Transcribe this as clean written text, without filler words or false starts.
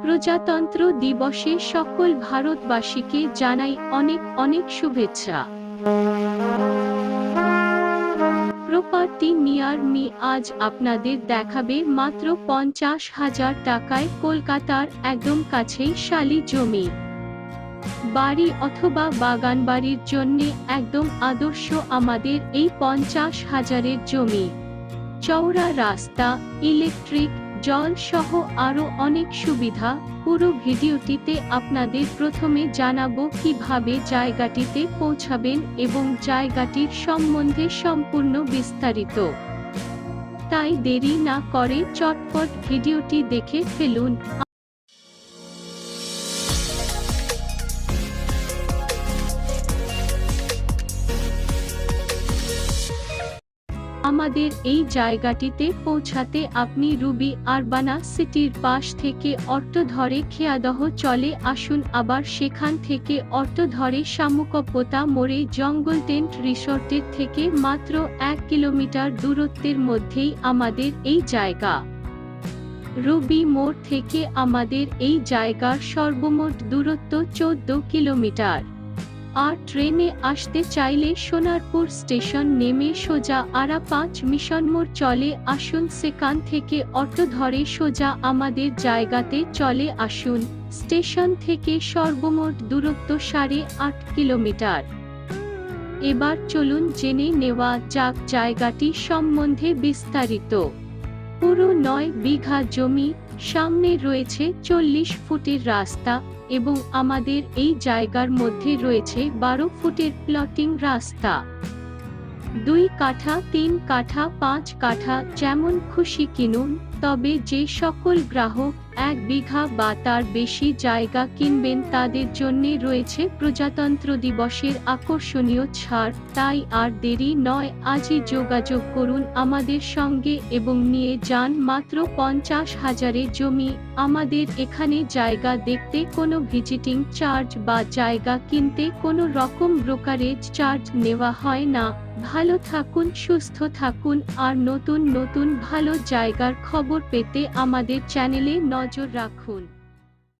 প্রজাতন্ত্র দিবসে সকল ভারতবাসীকে জানাই অনেক অনেক শুভেচ্ছা। প্রপার্টি নিয়ার মি আজ আপনাদের দেখাবে মাত্র 50,000 টাকায় কলকাতার একদম কাছেই শালি জমি। বাড়ি অথবা বাগান বাড়ির জন্যে একদম আদর্শ আমাদের এই 50,000-এর জমি। চওড়া রাস্তা, ইলেকট্রিক, জল সহ আরও অনেক সুবিধা। পুরো ভিডিওটিতে আপনাদের প্রথমে জানাবো কিভাবে জায়গাটিতে পৌঁছাবেন এবং জায়গাটির সম্বন্ধে সম্পূর্ণ বিস্তারিত। তাই দেরি না করে চটপট ভিডিওটি দেখে ফেলুন। আমাদের এই জায়গাটিতে পৌঁছাতে আপনি রুবি আরবানা সিটির পাশ থেকে অটো ধরে খেয়াদহ চলে আসুন, আবার সেখান থেকে অটো ধরে শামুকপোতা মোড়ে জঙ্গল টেন্ট রিসোর্টের থেকে মাত্র 1 কিলোমিটার দূরত্বের মধ্যেই আমাদের এই জায়গা। রুবি মোড় থেকে আমাদের এই জায়গার সর্বমোট দূরত্ব 14 কিলোমিটার। আর ট্রেনে আসতে চাইলে সোনারপুর স্টেশন নেমে সোজা আরা 5 মিশন মোড় চলে আসুন, সেখান থেকে অটো ধরে সোজা আমাদের জায়গাতে চলে আসুন। স্টেশন থেকে সর্বমোট দূরত্ব 8.5 কিলোমিটার। এবার চলুন জেনে নেওয়া যাক জায়গাটি সম্বন্ধে বিস্তারিত। পুরো 9 বিঘা জমি, সামনে রয়েছে 40 ফুটের রাস্তা এবং আমাদের এই জায়গার মধ্যে রয়েছে 12 ফুটের প্লটিং রাস্তা। 2 কাঠা, 3 কাঠা, 5 কাঠা যেমন খুশি কিনুন, তবে যে সকল গ্রাহক 1 বিঘা বা তার বেশি জায়গা কিনবেন তাদের জন্য রয়েছে প্রজাতন্ত্র দিবসের আকর্ষণীয় ছাড়। তাই আর দেরি নয়, আজই যোগাযোগ করুন আমাদের সঙ্গে এবং নিয়ে যান মাত্র 50,000-এ জমি। আমাদের এখানে জায়গা দেখতে কোনো ভিজিটিং চার্জ বা জায়গা কিনতে কোনো রকম ব্রোকারেজ চার্জ নেওয়া হয় না। ভালো থাকুন, সুস্থ থাকুন, আর নতুন নতুন ভালো জায়গার খবর পেতে আমাদের চ্যানেলে নজর রাখুন।